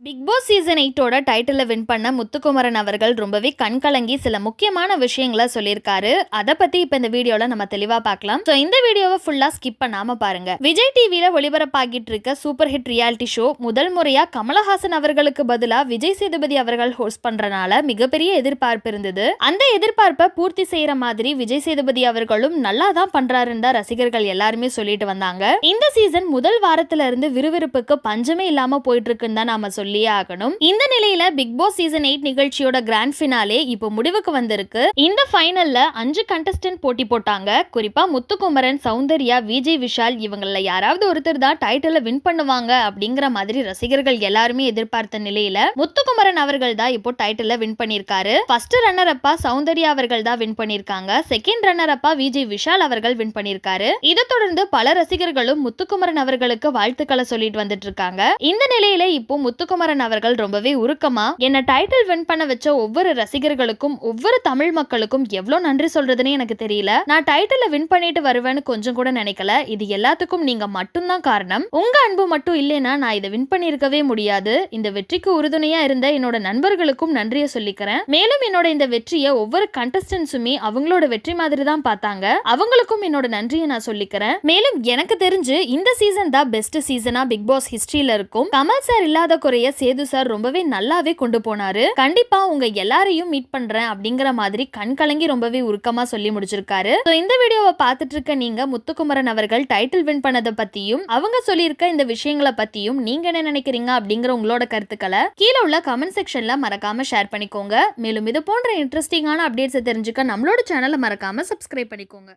Big Boss season 8ஓட டைட்டிலை win பண்ண முத்துக்குமரன் அவர்கள் ரொம்பவே கண்கலங்கி சில முக்கியமான விஷயங்களை சொல்லியிருக்காரு. அதை பத்தி இப்ப இந்த வீடியோல நம்ம தெளிவா பார்க்கலாம். சோ இந்த வீடியோவை ஃபுல்லா ஸ்கிப் பண்ணாம பாருங்க. விஜய் டிவில ஒளிபரப்பாகிட்டு இருக்க சூப்பர் ஹிட் ரியாலிட்டி ஷோ முதல் முறையா கமலஹாசன் அவர்களுக்கு பதிலா விஜய் சேதுபதி அவர்கள் ஹோஸ்ட் பண்றனால மிகப்பெரிய எதிர்பார்ப்பு இருந்தது. அந்த எதிர்பார்ப்பை பூர்த்தி செய்யற மாதிரி விஜய் சேதுபதி அவர்களும் நல்லா தான் பண்றாருன்னு தான் ரசிகர்கள் எல்லாருமே சொல்லிட்டு வந்தாங்க. இந்த சீசன் முதல் வாரத்துல இருந்து விறுவிறுப்புக்கு பஞ்சமே இல்லாம போயிட்டு இருக்குன்னு தான் நாம சொல்லி ஆகணும். இந்த நிலையில பிக் பாஸ் சீசன் 8 நிகழ்ச்சியோட கிராண்ட் ஃபினாலே இப்போ முடிவுக்கு வந்திருக்கு. இந்த ஃபைனல்ல 5 கண்டஸ்டன்ட் போட்டி போட்டாங்க. குறிப்பா முத்துக்குமரன், சௌந்தர்யா, விஜய் விஷால் இவங்கள யாராவது ஒருத்தர் தான் டைட்டிலை வின் பண்ணுவாங்க அப்படிங்கிற மாதிரி ரசிகர்கள் எல்லாருமே எதிர்பார்த்த நிலையில முத்துக்குமரன் அவர்கள் தான் இப்போ டைட்டிலை வின் பண்ணிருக்காரு. ஃபர்ஸ்ட் ரன்னர் அப்பா சௌந்தர்யா அவர்கள் தான் வின் பண்ணிருக்காங்க. செகண்ட் ரன்னர் அப்பா விஜய் விஷால் அவர்கள் வின் பண்ணிருக்காரு. இதை தொடர்ந்து பல ரசிகர்களும் முத்துக்குமரன் அவர்களுக்கு வாழ்த்துக்களை சொல்லிட்டு வந்துட்டு இருக்காங்க. இந்த நிலையில இப்போ முத்துக்குமரன் அவர்கள் ரொம்பவே உருக்கமா என்ன டைட்டில் வின் பண்ண வச்ச ஒவ்வொரு ரசிகர்களுக்கும் ஒவ்வொரு தமிழ் மக்களுக்கும் எவ்வளவு நன்றி சொல்றதுன்னு எனக்கு தெரியல. நான் டைட்டில் வின் பண்ணிட்டு வருவேன்னு கொஞ்சம் கூட நினைக்கல. இது எல்லாத்துக்கும் நீங்க மட்டும்தான் காரணம். உங்க அன்பு மட்டும் இல்லைன்னா நான் இதை வின் பண்ணிருக்கவே முடியாது. இந்த வெற்றிக்கு உறுதுணையா இருந்த என்னோட நண்பர்களுக்கும் நன்றியை சொல்லிக்கிறேன். மேலும் என்னோட இந்த வெற்றியை ஒவ்வொரு கண்டஸ்டன்ஸுமே அவங்களோட வெற்றி மாதிரி தான் பார்த்தாங்க. அவங்களுக்கும் என்னோட நன்றியை நான் சொல்லிக்கிறேன். மேலும் எனக்கு தெரிஞ்சு இந்த சீசன் தான் பெஸ்ட் சீசனா பிக் பாஸ் ஹிஸ்டரியில இருக்கும். கமல் சார் இல்லாத குறைய சேது சார் ரொம்பவே நல்லாவே கொண்டு போனாரு. கண்டிப்பா உங்க எல்லாரையும் மீட் பண்றேன் அப்படிங்கிற மாதிரி கண் கலங்கி ரொம்பவே உருக்கமா சொல்லி முடிச்சிருக்காரு. இந்த வீடியோவை பார்த்துட்டு இருக்க நீங்க முத்துக்குமரன் அவர்கள் டைட்டில் வின் பண்ணதை பத்தியும் அவங்க சொல்லியிருக்க இந்த விஷயங்களை பத்தியும் நீங்க என்ன நினைக்கிறீங்க அப்படிங்கிற உங்களோட கருத்துக்களை கீழே உள்ள கமெண்ட் செக்ஷன்ல மறக்காம ஷேர் பண்ணிக்கோங்க. மேலும் இது போன்ற இன்ட்ரெஸ்டிங்கான அப்டேட்ஸ் தெரிஞ்சுக்க நம்மளோட சேனலை மறக்காம சப்ஸ்கிரைப் பண்ணிக்கோங்க.